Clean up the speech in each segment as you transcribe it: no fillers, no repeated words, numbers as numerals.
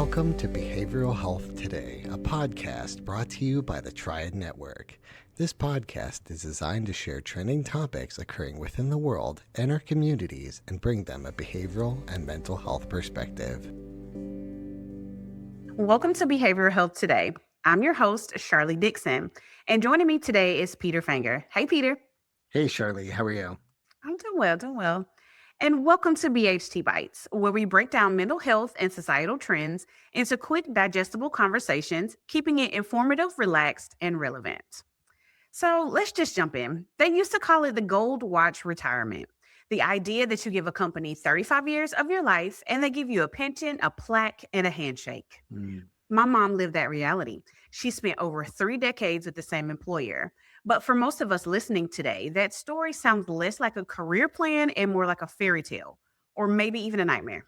Welcome to Behavioral Health Today, a podcast brought to you by the Triad Network. This podcast is designed to share trending topics occurring within the world and our communities and bring them a behavioral and mental health perspective. Welcome to Behavioral Health Today. I'm your host, Sharlee Dixon, and joining me today is Peter Fenger. Hey, Peter. Hey, Sharlee, how are you? I'm doing well. And welcome to BHT Bytes, where we break down mental health and societal trends into quick, digestible conversations, keeping it informative, relaxed, and relevant. So let's just jump in. They used to call it the gold watch retirement. The idea that you give a company 35 years of your life and they give you a pension, a plaque, and a handshake. My mom lived that reality. She spent over 3 decades with the same employer. But for most of us listening today, that story sounds less like a career plan and more like a fairy tale, or maybe even a nightmare.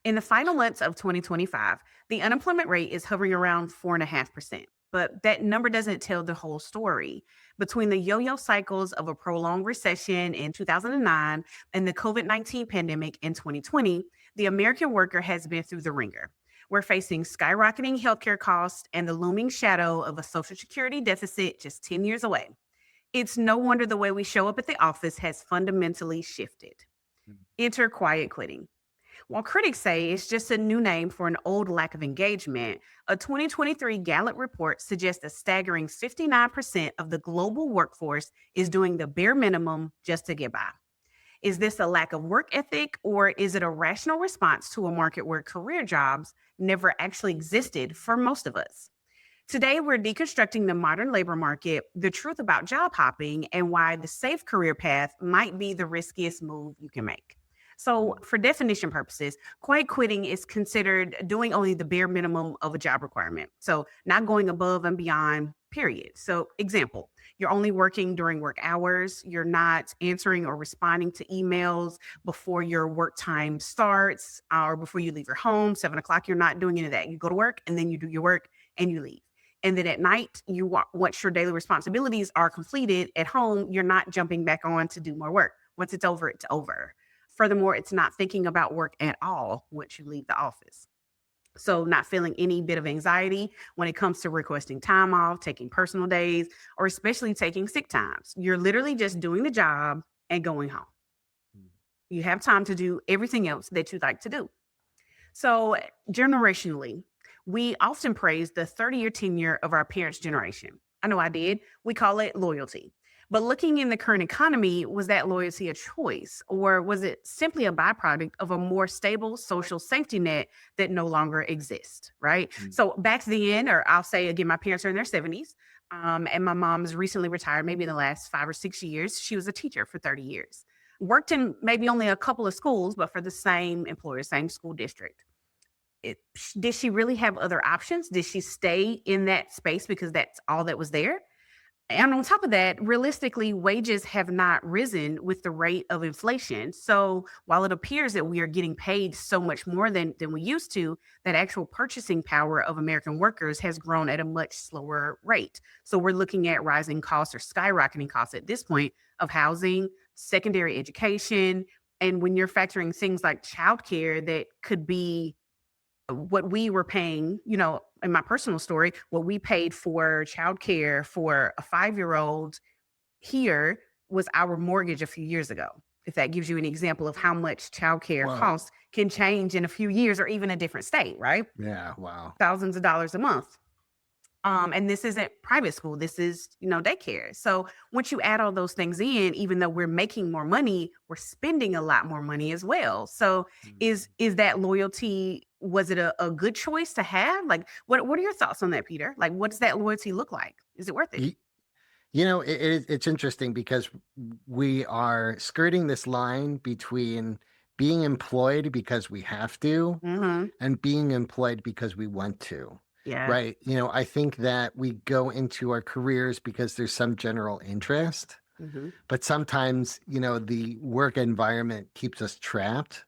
In the final months of 2025, the unemployment rate is hovering around 4.5%. But that number doesn't tell the whole story. Between the yo yo cycles of a prolonged recession in 2009 and the COVID-19 pandemic in 2020, the American worker has been through the ringer. We're facing skyrocketing healthcare costs and the looming shadow of a Social Security deficit just 10 years away. It's no wonder the way we show up at the office has fundamentally shifted. Enter quiet quitting. While critics say it's just a new name for an old lack of engagement, a 2023 Gallup report suggests a staggering 59% of the global workforce is doing the bare minimum just to get by. Is this a lack of work ethic, or is it a rational response to a market where career jobs never actually existed for most of us? Today, we're deconstructing the modern labor market, the truth about job hopping, and why the safe career path might be the riskiest move you can make. So, for definition purposes, quiet quitting is considered doing only the bare minimum of a job requirement. So, not going above and beyond, period. So, example, you're only working during work hours, you're not answering or responding to emails before your work time starts or before you leave your home, 7 o'clock. You're not doing any of that. You go to work and then you do your work and you leave. And then at night, once your daily responsibilities are completed at home, you're not jumping back on to do more work. Once it's over, it's over. Furthermore, it's not thinking about work at all once you leave the office. So not feeling any bit of anxiety when it comes to requesting time off, taking personal days, or especially taking sick times. You're literally just doing the job and going home. You have time to do everything else that you'd like to do. So generationally, we often praise the 30-year tenure of our parents' generation. I know I did. We call it loyalty. But looking in the current economy, was that loyalty a choice, or was it simply a byproduct of a more stable social safety net that no longer exists, right? So back then, or I'll say again, my parents are in their 70s, and my mom's recently retired, maybe in the last 5 or 6 years. She was a teacher for 30 years. Worked in maybe only a couple of schools, but for the same employer, same school district. Did she really have other options? Did she stay in that space because that's all that was there? And on top of that, realistically, wages have not risen with the rate of inflation. So while it appears that we are getting paid so much more than we used to, that actual purchasing power of American workers has grown at a much slower rate. So we're looking at rising costs or skyrocketing costs at this point of housing, secondary education. And when you're factoring things like childcare that could be what we were paying, in my personal story, what we paid for childcare for a 5-year-old here was our mortgage a few years ago. If that gives you an example of how much childcare Wow. costs can change in a few years or even a different state, right? Yeah, wow. Thousands of dollars a month. And this isn't private school. This is, daycare. So once you add all those things in, even though we're making more money, we're spending a lot more money as well. So is that loyalty, was it a good choice to have? Like, what are your thoughts on that, Peter? Like, what does that loyalty look like? Is it worth it? It's interesting because we are skirting this line between being employed because we have to Mm-hmm. and being employed because we want to. Yeah. Right. I think that we go into our careers because there's some general interest, Mm-hmm. but sometimes, the work environment keeps us trapped,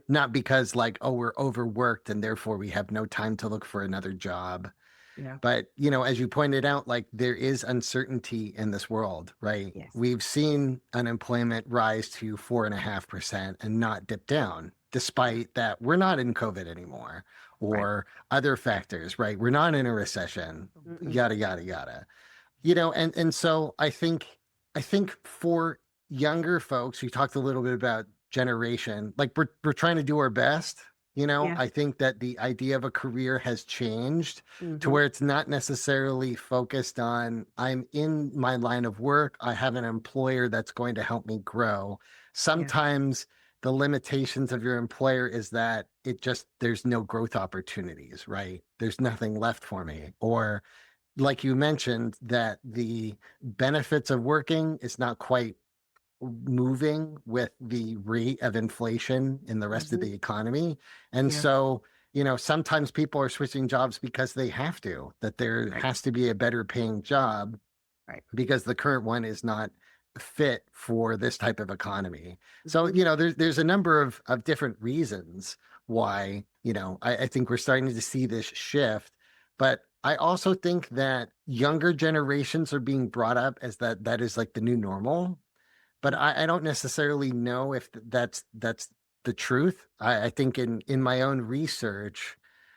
not because we're overworked and therefore we have no time to look for another job. Yeah. But, as you pointed out, there is uncertainty in this world, right? Yes. We've seen unemployment rise to 4.5% and not dip down despite that we're not in COVID anymore Right. or other factors, right? We're not in a recession, Mm-mm. yada, yada, yada. And so I think for younger folks, we talked a little bit about generation, like we're trying to do our best. Yeah. I think that the idea of a career has changed to Mm-hmm. where it's not necessarily focused on I'm in my line of work, I have an employer that's going to help me grow. Yeah. Sometimes the limitations of your employer is that there's no growth opportunities, right? There's nothing left for me. Or like you mentioned, that the benefits of working is not quite moving with the rate of inflation in the rest of Mm-hmm. the economy. And Yeah. so, sometimes people are switching jobs because they have to, that there Right. has to be a better paying job Right. because the current one is not fit for this type of economy. So, Mm-hmm. there's a number of different reasons why, I think we're starting to see this shift. But I also think that younger generations are being brought up as that is like the new normal. But I don't necessarily know if that's the truth. I think in my own research,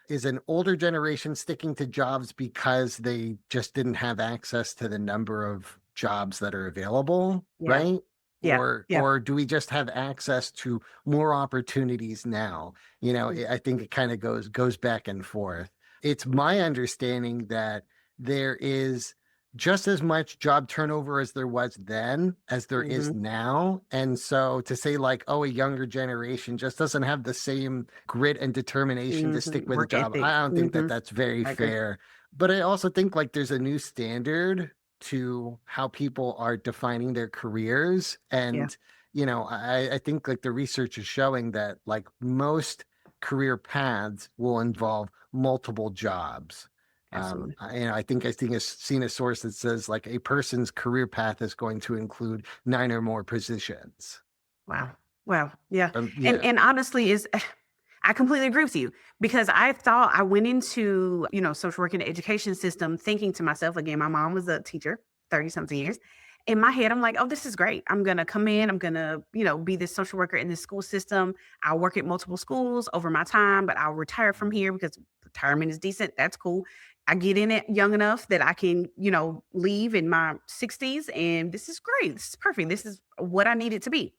is an older generation sticking to jobs because they just didn't have access to the number of jobs that are available, Yeah. right? Yeah. Yeah. Or do we just have access to more opportunities now? I think it kind of goes back and forth. It's my understanding that there is just as much job turnover as there was then as there is Mm-hmm. now. And so to say like, oh, a younger generation just doesn't have the same grit and determination to stick Mm-hmm. with a Work job, ethic. I don't think that Mm-hmm. that's very I agree. fair. But I also think like there's a new standard to how people are defining their careers. Yeah. And, I think like the research is showing that like most career paths will involve multiple jobs. Absolutely. I think I've seen a source that says like a person's career path is going to include 9 or more positions. Wow. Wow. Yeah. And Yeah, and honestly is I completely agree with you because I thought I went into, social work and the education system thinking to myself, again, my mom was a teacher, 30 something years. In my head, I'm like, oh, this is great. I'm going to come in, I'm going to, be this social worker in this school system. I'll work at multiple schools over my time, but I'll retire from here because retirement is decent. That's cool. I get in it young enough that I can, leave in my 60s. And this is great. This is perfect. This is what I need it to be.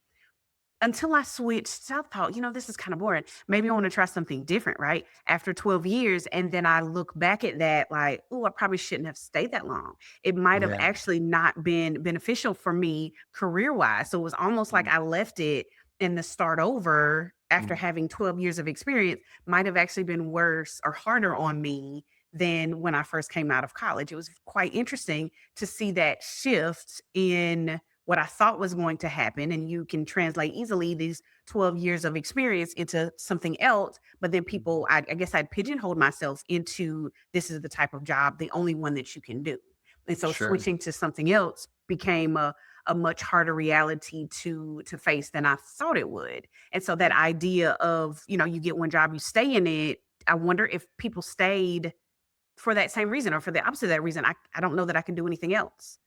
Until I switched, I thought, this is kind of boring. Maybe I want to try something different, right? After 12 years. And then I look back at that like, oh, I probably shouldn't have stayed that long. It might have yeah, actually not been beneficial for me career wise. So it was almost like mm, I left it and the start over after mm, having 12 years of experience might have actually been worse or harder on me than when I first came out of college. It was quite interesting to see that shift in what I thought was going to happen. And you can translate easily these 12 years of experience into something else. But then mhm. I guess I'd pigeonholed myself into this is the type of job, the only one that you can do. And so Sure. switching to something else became a much harder reality to face than I thought it would. And so that idea of, you get one job, you stay in it. I wonder if people stayed for that same reason or for the opposite of that reason. I don't know that I can do anything else.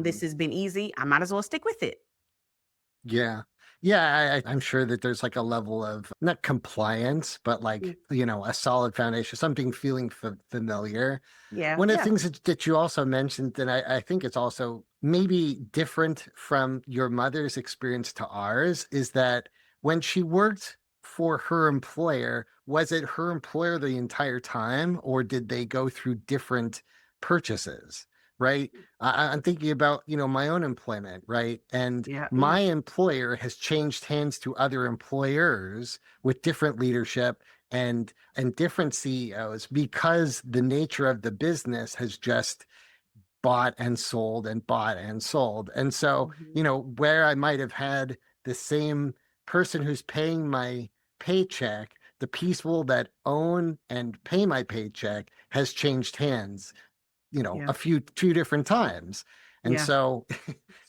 This Mhm. has been easy. I might as well stick with it. Yeah. Yeah, I'm sure that there's like a level of not compliance, but Mm, like, a solid foundation, something feeling familiar. yeah, One of the yeah, things that you also mentioned, and I think it's also maybe different from your mother's experience to ours, is that when she worked for her employer, was it her employer the entire time, or did they go through different purchases? Right. I'm thinking about, my own employment, right? And yeah, yeah, my employer has changed hands to other employers with different leadership and different CEOs because the nature of the business has just bought and sold and bought and sold. And so, mhm, where I might have had the same person who's paying my paycheck, the people that own and pay my paycheck has changed hands, yeah, two different times. And yeah. so,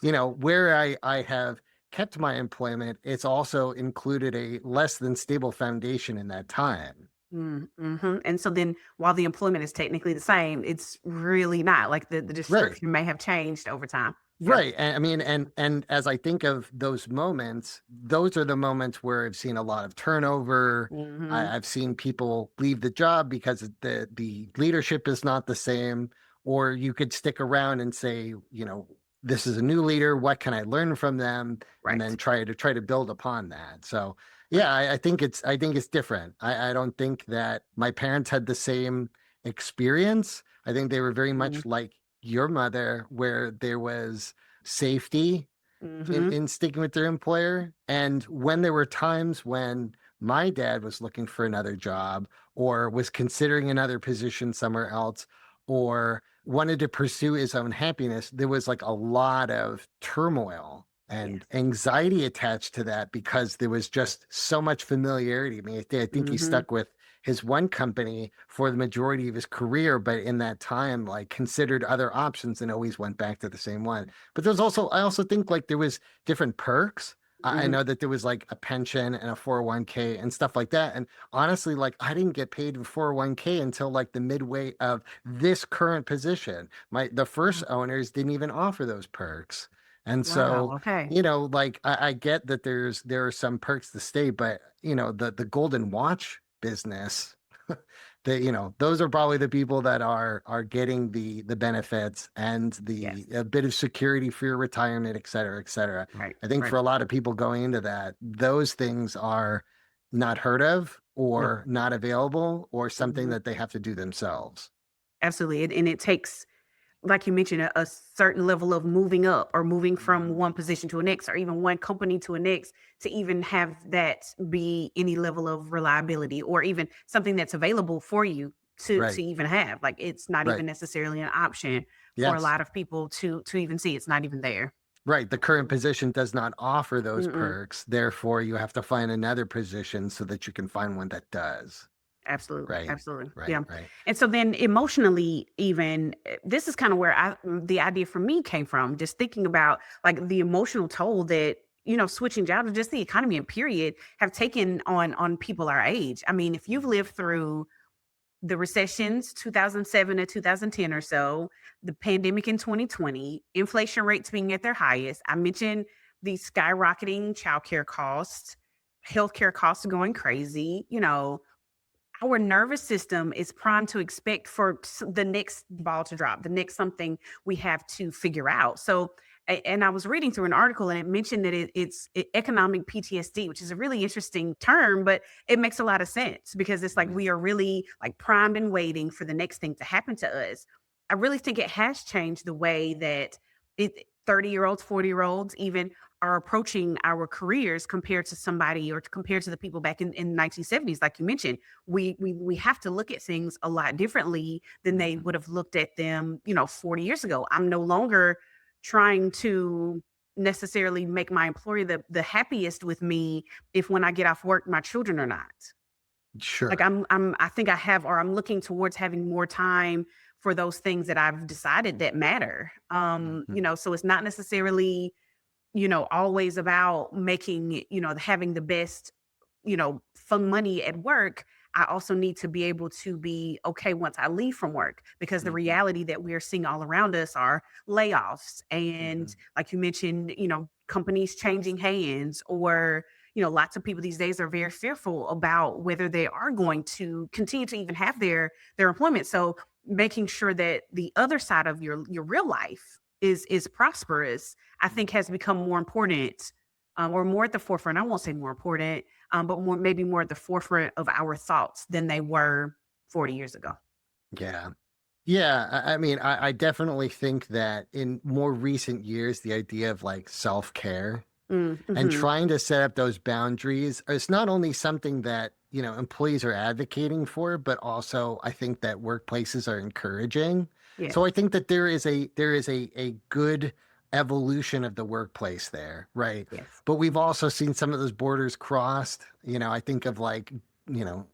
where I have kept my employment, it's also included a less than stable foundation in that time. Mhm, and so then while the employment is technically the same, it's really not, like, the Right. description may have changed over time. Yeah. Right. And I mean, and as I think of those moments, those are the moments where I've seen a lot of turnover. Hmm. I've seen people leave the job because the leadership is not the same, or you could stick around and say, this is a new leader. What can I learn from them? And then Right. try to build upon that. So Right. yeah, I think it's different. I don't think that my parents had the same experience. I think they were very much like your mother, where there was safety in, Mm-hmm. in sticking with their employer. And when there were times when my dad was looking for another job or was considering another position somewhere else or wanted to pursue his own happiness, there was like a lot of turmoil and Yes. anxiety attached to that because there was just so much familiarity. I mean, I think he Mm-hmm. stuck with his one company for the majority of his career, but in that time, like considered other options and always went back to the same one. But I also think like there was different perks. I Mm-hmm. know that there was like a pension and a 401k and stuff like that. And honestly, like I didn't get paid in 401k until like the midway of this current position. The first owners didn't even offer those perks. And Wow. so, Okay. like I get that there are some perks to stay, but the golden watch business, those are probably the people that are getting the benefits and the Yes. a bit of security for your retirement, et cetera, et cetera. Right. I think Right. for a lot of people going into that, those things are not heard of Nope. or not available or something Hmm. that they have to do themselves. Absolutely. And it takes, like you mentioned, a certain level of moving up or moving from one position to a next, or even one company to a next, to even have that be any level of reliability or even something that's available for you to Right. even have. Like it's not Right. even necessarily an option for a Yes. lot of people to even see. It's not even there. Right. The current position does not offer those Mm-mm. perks. Therefore, you have to find another position so that you can find one that does. Absolutely, Right. absolutely. Right. Yeah. Right. And so then emotionally, even this is kind of where the idea for me came from, just thinking about like the emotional toll that, switching jobs or just the economy and period have taken on people our age. I mean, if you've lived through the recessions 2007 to 2010 or so, the pandemic in 2020, inflation rates being at their highest. I mentioned the skyrocketing childcare costs, healthcare costs going crazy, our nervous system is primed to expect for the next ball to drop, the next something we have to figure out. So, and I was reading through an article and it mentioned that economic PTSD, which is a really interesting term, but it makes a lot of sense because it's like we are really like primed and waiting for the next thing to happen to us. I really think it has changed the way that 30-year-olds, 40-year-olds even are approaching our careers compared to somebody or compared to the people back in the 1970s, like you mentioned. We have to look at things a lot differently than they Mhm. would have looked at them, 40 years ago. I'm no longer trying to necessarily make my employer the happiest with me if when I get off work my children are not. Like Sure. I think I have, or I'm looking towards having more time for those things that I've decided that matter. Mhm. So it's not necessarily, always about making, having the best, fun money at work. I also need to be able to be okay once I leave from work because the Mhm. reality that we are seeing all around us are layoffs. And Mhm. like you mentioned, companies changing hands or, lots of people these days are very fearful about whether they are going to continue to even have their employment. So making sure that the other side of your real life is prosperous, I think has become more important, or more at the forefront. I won't say more important, but maybe more at the forefront of our thoughts than they were 40 years ago. Yeah. Yeah. I mean, I definitely think that in more recent years, the idea of like self-care and Mm-hmm. trying to set up those boundaries is not only something that, employees are advocating for, but also I think that workplaces are encouraging. So I Yes. think that there is a good evolution of the workplace there, right? Yes. But we've also seen some of those borders crossed. I think of like,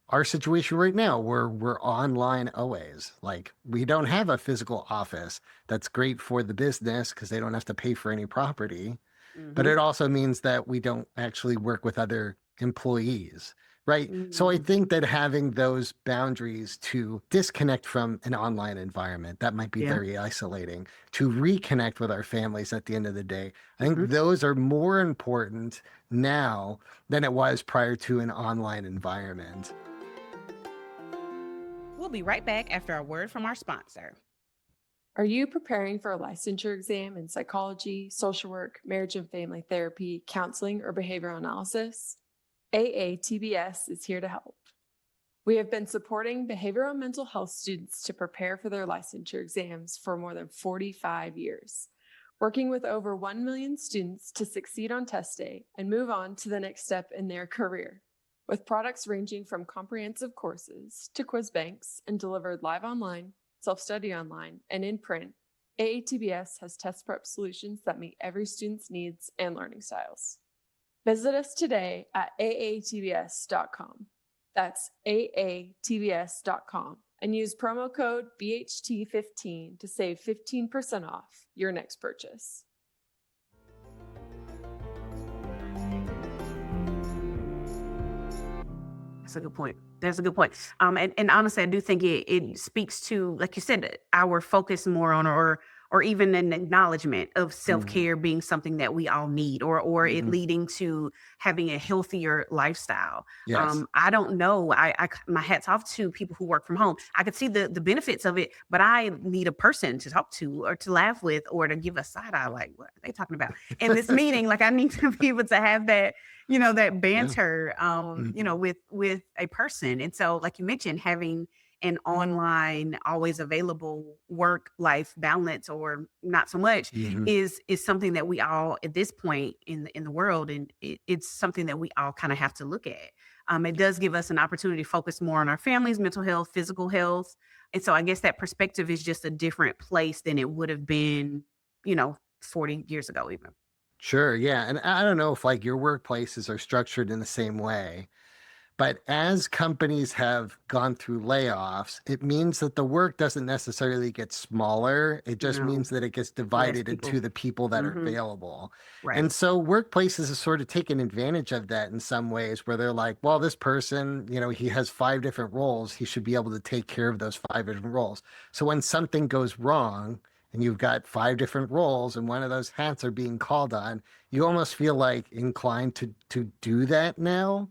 our situation right now where we're online always. Like we don't have a physical office. That's great for the business because they don't have to pay for any property, but Mm-hmm. it also means that we don't actually work with other employees. Right. So I Mhm. think that having those boundaries to disconnect from an online environment, that might be Yeah. very isolating, to reconnect with our families at the end of the day. I think Mhm. those are more important now than it was prior to an online environment. We'll be right back after a word from our sponsor. Are you preparing for a licensure exam in psychology, social work, marriage and family therapy, counseling, or behavioral analysis? AATBS is here to help. We have been supporting behavioral and mental health students to prepare for their licensure exams for more than 45 years, working with over 1 million students to succeed on test day and move on to the next step in their career. With products ranging from comprehensive courses to quiz banks and delivered live online, self-study online, and in print, AATBS has test prep solutions that meet every student's needs and learning styles. Visit us today at aatbs.com. That's aatbs.com and use promo code BHT15 to save 15% off your next purchase. That's a good point. That's a good point. And honestly, I do think it speaks to, like you said, our focus more on, or even an acknowledgement of self Mhm. care being something that we all need, or it Mhm. leading to having a healthier lifestyle. Yes. I don't know. My hats off to people who work from home. I could see the benefits of it, but I need a person to talk to, or to laugh with, or to give a side eye. Like, what are they talking about in this meeting? Like, I need to be able to have that, that Yeah. banter, Mhm. with a person. And so, like you mentioned, having an online, always available work life balance, or not so much, Mhm. is something that we all, at this point in the world, and it's something that we all kind of have to look at. It does give us an opportunity to focus more on our families, mental health, physical health. And so I guess that perspective is just a different place than it would have been, 40 years ago, even. Sure. Yeah. And I don't know if like your workplaces are structured in the same way. But as companies have gone through layoffs, it means that the work doesn't necessarily get smaller. It just No, means that it gets less divided people. into the people that are Hmm. available. And Right. so workplaces have sort of taken advantage of that in some ways where they're like, well, this person, he has 5 different roles. He should be able to take care of those 5 different roles. So when something goes wrong, and you've got 5 different roles and one of those hats are being called on, you almost feel like inclined to do that now.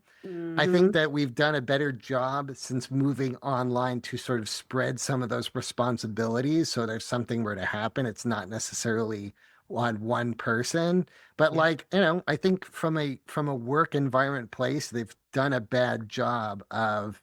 I think Hmm. that we've done a better job since moving online to sort of spread some of those responsibilities. So there's something were to happen, it's not necessarily on one person. But Yeah. like, I think from a work environment place, they've done a bad job of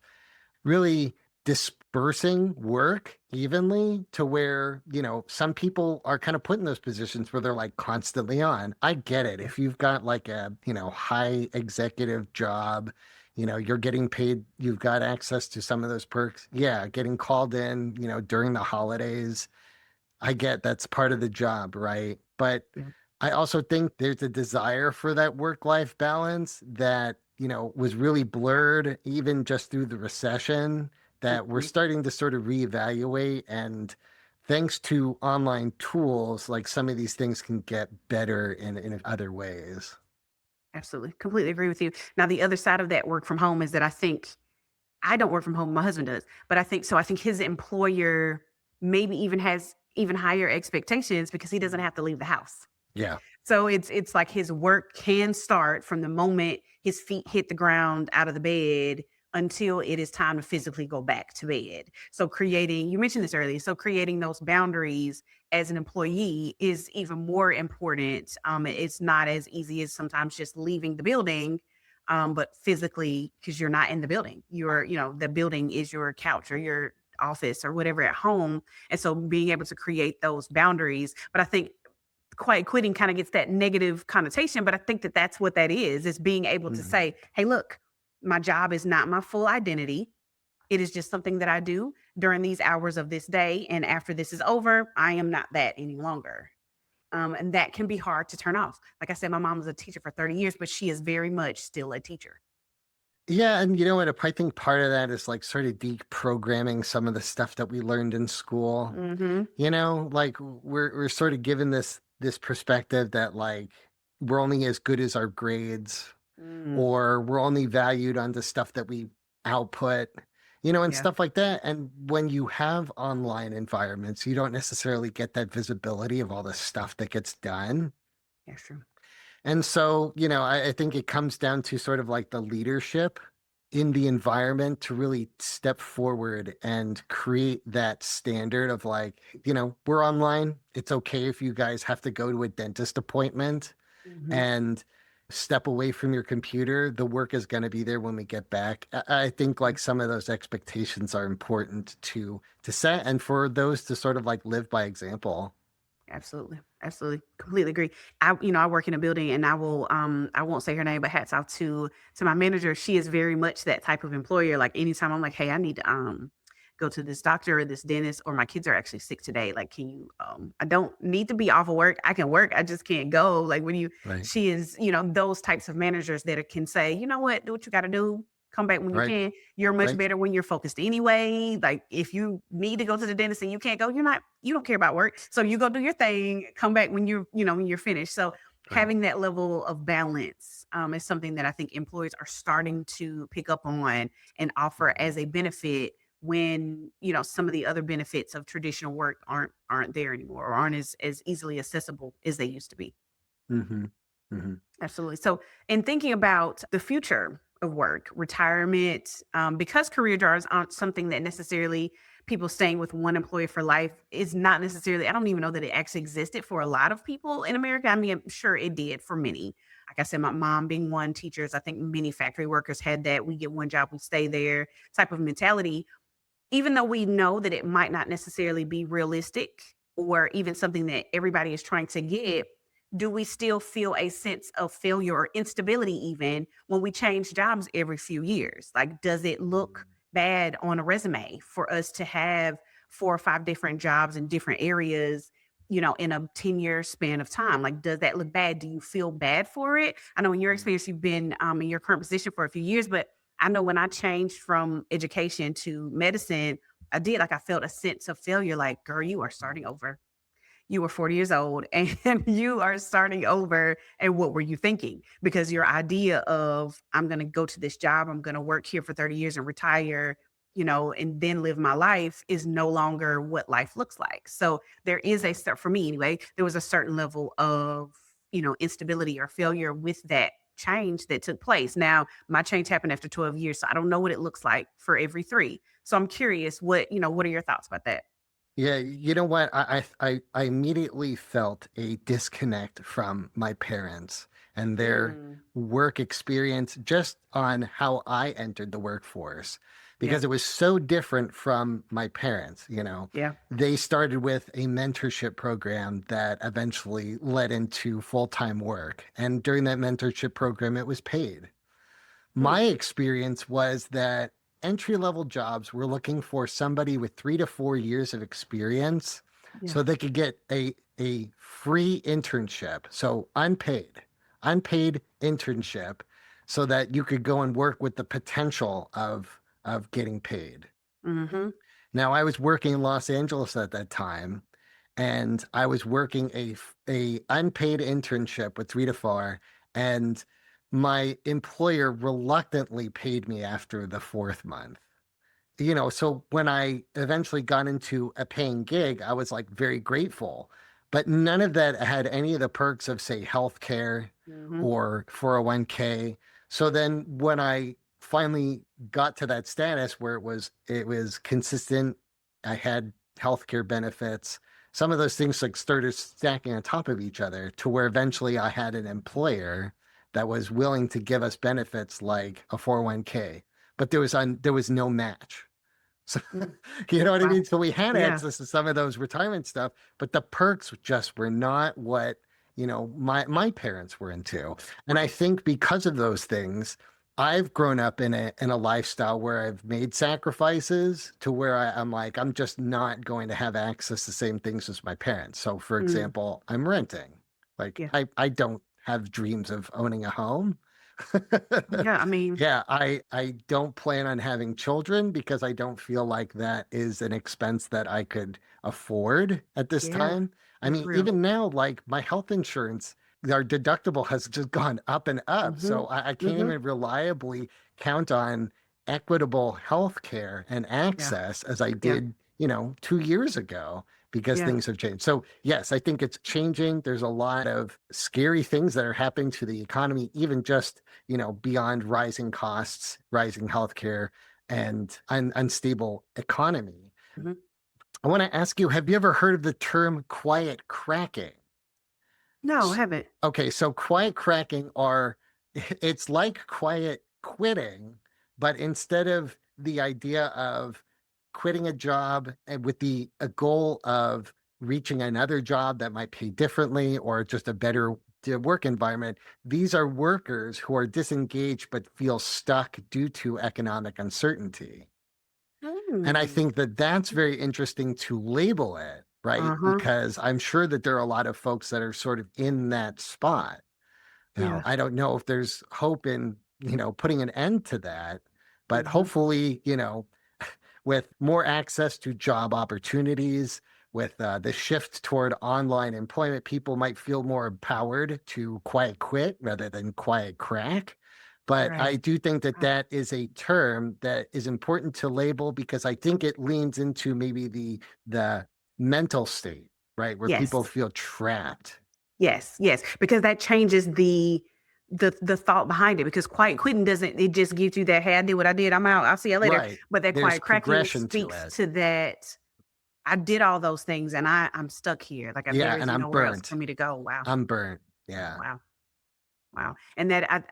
really dispersing work evenly to where, some people are kind of put in those positions where they're like constantly on. I get it. Yeah. If you've got like a, high executive job, you're getting paid, you've got access to some of those perks. Yeah, getting called in, during the holidays, I get that's part of the job, right? But Yeah. I also think there's a desire for that work-life balance that, was really blurred even just through the recession that we're Mhm. starting to sort of reevaluate. And thanks to online tools, like some of these things can get better in other ways. Absolutely. Completely agree with you. Now, the other side of that work from home is that I don't work from home. My husband does, but I think his employer maybe even has even higher expectations because he doesn't have to leave the house. Yeah. So it's like his work can start from the moment his feet hit the ground out of the bed until it is time to physically go back to bed. So creating, you mentioned this earlier, so creating those boundaries as an employee is even more important. It's not as easy as sometimes just leaving the building, but physically, because you're not in the building. The building is your couch or your office or whatever at home. And so being able to create those boundaries. But I think quiet quitting kind of gets that negative connotation, but I think that that's what that is being able to Mhm. say, hey, look, my job is not my full identity. It is just something that I do during these hours of this day. And after this is over, I am not that any longer. And that can be hard to turn off. Like I said, my mom was a teacher for 30 years, but she is very much still a teacher. Yeah, and you know what? I think part of that is like sort of deprogramming some of the stuff that we learned in school. Hmm. Like we're sort of given this perspective that like we're only as good as our grades. Mm, or we're only valued on the stuff that we output, you know, and yeah, stuff like that. And when you have online environments, you don't necessarily get that visibility of all the stuff that gets done. that's true. And so, you know, I think it comes down to sort of like the leadership in the environment to really step forward and create that standard of like, you know, we're online. It's okay if you guys have to go to a dentist appointment Hmm. and step away from your computer. The work is going to be there when we get back. I think like some of those expectations are important to set and for those to sort of like live by example. Absolutely. Absolutely. Completely agree. I work in a building and I won't say her name, but hats off to my manager. She is very much that type of employer. Like anytime I'm like, hey, I need to go to this doctor or this dentist, or my kids are actually sick today. Like, can you I don't need to be off of work. I can work. I just can't go. Like when you Right. she is, those types of managers that can say, you know what, do what you gotta do. Come back when you Right. can. You're much Right. better when you're focused anyway. Like if you need to go to the dentist and you can't go, you don't care about work. So you go do your thing, come back when when you're finished. So Right. having that level of balance is something that I think employers are starting to pick up on and offer Mhm. as a benefit when, some of the other benefits of traditional work aren't there anymore or aren't as easily accessible as they used to be. Mhm. Mhm. Absolutely. So, in thinking about the future of work, retirement, because career jobs aren't something that necessarily people staying with one employer for life is not necessarily, I don't even know that it actually existed for a lot of people in America. I mean, I'm sure it did for many. Like I said, my mom being one, teachers, I think many factory workers had that. We get one job, we stay there type of mentality, even though we know that it might not necessarily be realistic or even something that everybody is trying to get, do we still feel a sense of failure or instability even when we change jobs every few years? Like, does it look bad on a resume for us to have 4 or 5 different jobs in different areas? In a 10-year span of time, like, does that look bad? Do you feel bad for it? I know in your Mhm. experience, you've been in your current position for a few years, but I know when I changed from education to medicine, I felt a sense of failure, like, girl, you are starting over. You were 40 years old and you are starting over. And what were you thinking? Because your idea of, I'm going to go to this job, I'm going to work here for 30 years and retire, and then live my life is no longer what life looks like. So there is for me anyway, there was a certain level of, instability or failure with that change that took place. Now, my change happened after 12 years. So I don't know what it looks like for every three. So I'm curious, what are your thoughts about that? Yeah, you know what? I immediately felt a disconnect from my parents and their Mm, work experience just on how I entered the workforce yeah. because it was so different from my parents, you know. Yeah. They started with a mentorship program that eventually led into full-time work. And during that mentorship program, it was paid. Hmm. My experience was that entry level jobs were looking for somebody with 3 to 4 years of experience Yeah. so they could get a free internship. So unpaid internship so that you could go and work with the potential of getting paid. Mhm. Now I was working in Los Angeles at that time and I was working a unpaid internship with 3 to 4, and my employer reluctantly paid me after the fourth month. You know, so when I eventually got into a paying gig, I was like very grateful, but none of that had any of the perks of say healthcare Mhm. or 401k. So then when I finally got to that status where it was consistent, I had healthcare benefits. Some of those things like started stacking on top of each other to where eventually I had an employer that was willing to give us benefits like a 401k, but there was no match. So, Mm. you know what I Wow. mean? So we had Yeah. access to some of those retirement stuff, but the perks just were not what, you know, my parents were into. And I Right. think because of those things, I've grown up in a lifestyle where I've made sacrifices to where I'm like, I'm just not going to have access to the same things as my parents. So for Mm. example, I'm renting. Like Yeah. I don't have dreams of owning a home. Yeah. I mean, Yeah, I don't plan on having children because I don't feel like that is an expense that I could afford at this yeah. time. I That's mean, real. even now, like my health insurance our deductible has just gone up and up. Mm-hmm. So I can't Mm-hmm. even reliably count on equitable health care and Yeah. access as I Yeah. did, 2 years ago because Yeah. things have changed. So yes, I think it's changing. There's a lot of scary things that are happening to the economy, even just, beyond rising costs, rising healthcare, and an unstable economy. Mm-hmm. I want to ask you, have you ever heard of the term quiet cracking? No, I haven't. Okay, so quiet cracking are it's like quiet quitting, but instead of the idea of quitting a job and with the a goal of reaching another job that might pay differently or just a better work environment, these are workers who are disengaged but feel stuck due to economic uncertainty. And I Hmm. think that that's very interesting to label it, right? Uh-huh. Because I'm sure that there are a lot of folks that are sort of in that spot. Now, Yeah. I don't know if there's hope in, putting an end to that, but Mm-hmm. hopefully, with more access to job opportunities, with the shift toward online employment, people might feel more empowered to quiet quit rather than quiet crack. But I Right. do think that Right. that is a term that is important to label because I think it leans into maybe the mental state, right, where people Yes. feel trapped. Yes. Yes. Because that changes the thought behind it. Because quiet quitting doesn't, it just gives you that, hey, I did what I did. I'm out. I'll see you later. Right. But that There's quiet cracking progression to speaks it. to that. I did all those things and I'm stuck here. Like Yeah, there is and I'm nowhere else for burnt. me to go. Wow. I'm burnt. Yeah. Wow. Wow. And that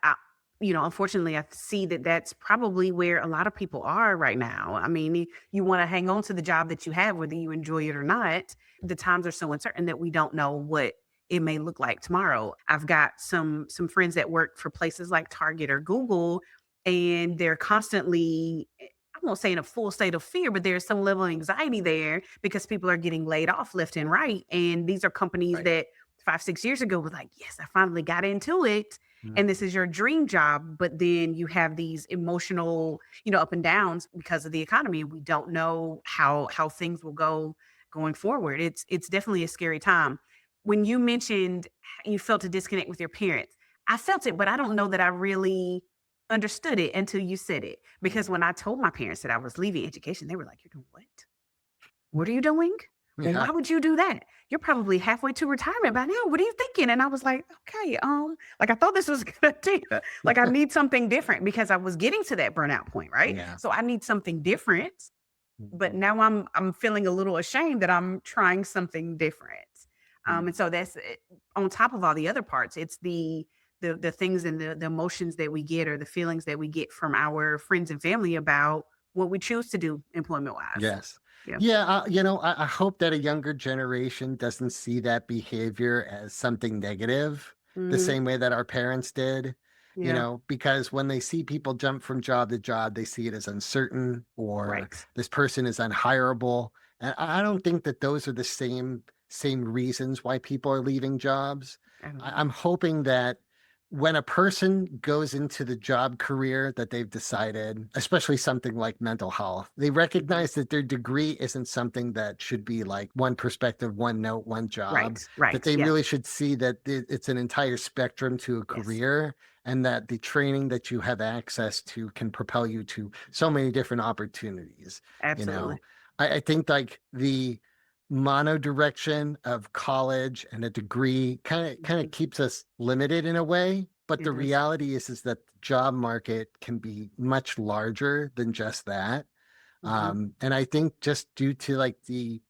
unfortunately, I see that that's probably where a lot of people are right now. I mean, you want to hang on to the job that you have, whether you enjoy it or not. The times are so uncertain that we don't know what it may look like tomorrow. I've got some friends that work for places like Target or Google, and they're constantly, I won't say in a full state of fear, but there's some level of anxiety there because people are getting laid off left and right. And these are companies Right. that 5, 6 years ago was like, yes, I finally got into it and this Mhm. is your dream job, but then you have these emotional, up and downs because of the economy. We don't know how things will go going forward. It's definitely a scary time. When you mentioned you felt a disconnect with your parents, I felt it, but I don't know that I really understood it until you said it. Because when I told my parents that I was leaving education, they were like, "You're doing what? What are you doing? Well, Yeah. why would you do that? You're probably halfway to retirement by now. What are you thinking?" And I was like, okay, like I thought this was a good idea. Like I need something different because I was getting to that burnout point, right? Yeah. So I need something different. But Mhm. now I'm feeling a little ashamed that I'm trying something different. And Mhm. so that's on top of all the other parts. It's the things and the emotions that we get or the feelings that we get from our friends and family about what we choose to do employment wise. Yes. Yeah. Yeah, I hope that a younger generation doesn't see that behavior as something negative the Hmm. same way that our parents did, Yeah. because when they see people jump from job to job, they see it as uncertain or Right. this person is unhireable. And I don't think that those are the same reasons why people are leaving jobs. I don't I'm know. hoping that when a person goes into the job career that they've decided, especially something like mental health, they Mhm. recognize that their degree isn't something that should be like one perspective, one note, one job, Right, that right. they Yeah. really should see that it's an entire spectrum to a Yes. career and that the training that you have access to can propel you to so many different opportunities. You know, Absolutely. I think like the mono direction of college and a degree kind of Mhm. keeps us limited in a way, but It the does. reality is that the job market can be much larger than just that. Mhm. And I think just due to like the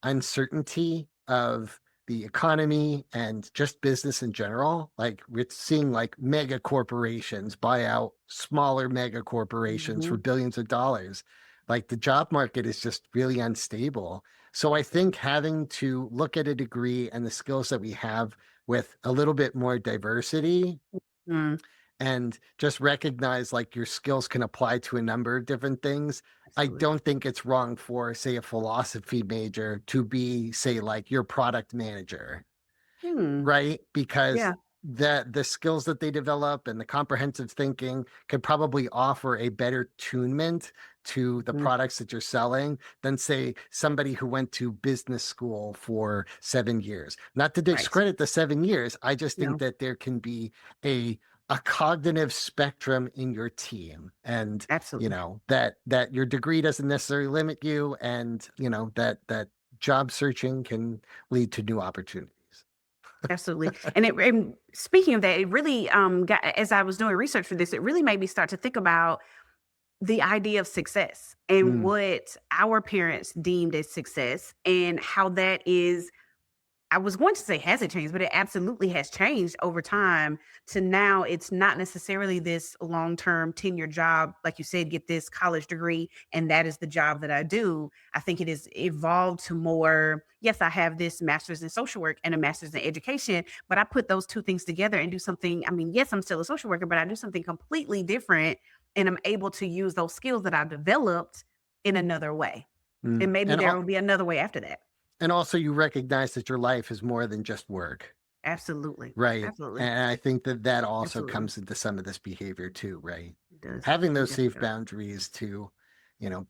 uncertainty of the economy and just business in general, like we're seeing like mega corporations buy out smaller mega corporations for Mhm. billions of dollars. Like the job market is just really unstable. So I think having to look at a degree and the skills that we have with a little bit more diversity Mm. and just recognize like your skills can apply to a number of different things. I Absolutely. don't think it's wrong for, say, a philosophy major to be, say, like your product manager, Hmm. right? Because Yeah. that the skills that they develop and the comprehensive thinking could probably offer a better tunement to the products that you're selling than, say, somebody who went to business school for 7 years. Not to Right. discredit the 7 years, I just think No, that there can be a cognitive spectrum in your team, and absolutely. that your degree doesn't necessarily limit you, and that job searching can lead to new opportunities. Absolutely. And speaking of that, it really got, as I was doing research for this, it really made me start to think about the idea of success and Mm, what our parents deemed as success and how that is. I was going to say has it changed, but it absolutely has changed over time to now it's not necessarily this long-term tenure job. Like you said, get this college degree and that is the job that I do. I think it has evolved to more, yes, I have this master's in social work and a master's in education, but I put those two things together and do something. I mean, yes, I'm still a social worker, but I do something completely different and I'm able to use those skills that I've developed in another way. mm. And maybe And there will be another way after that. also you recognize that your life is more than just work, Absolutely. right? Absolutely. And I think that also Absolutely. comes into some of this behavior too, right? It does. Having It those definitely safe does. boundaries to,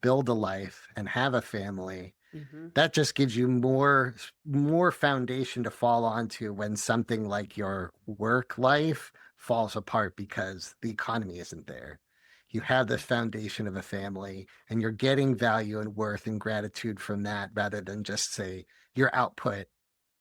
build a life and have a family, Mhm. that just gives you more foundation to fall onto when something like your work life falls apart because the economy isn't there. You have this foundation of a family, and you're getting value and worth and gratitude from that rather than just, say, your output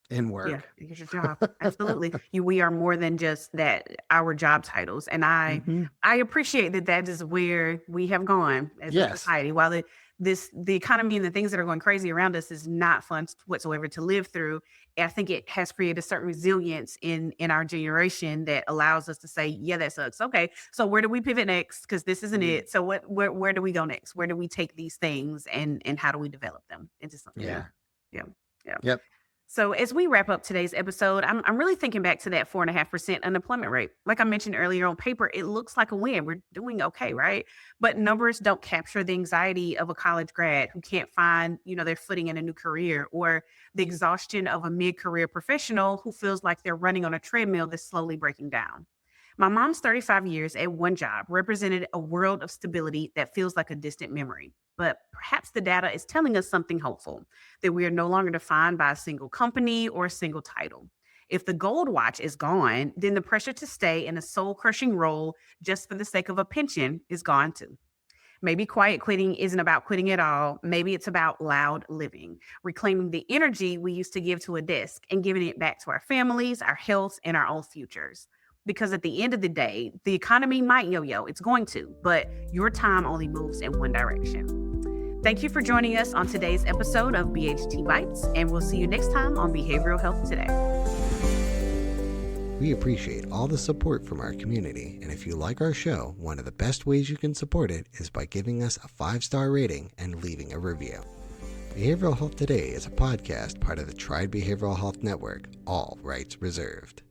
in Yeah, work. it's your job. Absolutely. We are more than just that, our job titles. And I Mhm. I appreciate that that is where we have gone as a Yes. society. While the economy and the things that are going crazy around us is not fun whatsoever to live through. I think it has created a certain resilience in our generation that allows us to say, yeah, that sucks. Okay. So where do we pivot next? Because this isn't Mm. it. So where do we go next? Where do we take these things and how do we develop them into something new? Yeah. Yeah. Yeah. Yep. So as we wrap up today's episode, I'm really thinking back to that 4.5% unemployment rate. Like I mentioned earlier, on paper, it looks like a win. We're doing okay, right? But numbers don't capture the anxiety of a college grad who can't find, their footing in a new career, or the exhaustion of a mid-career professional who feels like they're running on a treadmill that's slowly breaking down. My mom's 35 years at one job represented a world of stability that feels like a distant memory. But perhaps the data is telling us something hopeful, that we are no longer defined by a single company or a single title. If the gold watch is gone, then the pressure to stay in a soul crushing role just for the sake of a pension is gone too. Maybe quiet quitting isn't about quitting at all. Maybe it's about loud living, reclaiming the energy we used to give to a desk and giving it back to our families, our health, and our own futures. Because at the end of the day, the economy might yo yo, it's going to, but your time only moves in one direction. Thank you for joining us on today's episode of BHT Bytes, and we'll see you next time on Behavioral Health Today. We appreciate all the support from our community, and if you like our show, one of the best ways you can support it is by giving us a 5-star rating and leaving a review. Behavioral Health Today is a podcast part of the Triad Behavioral Health Network, all rights reserved.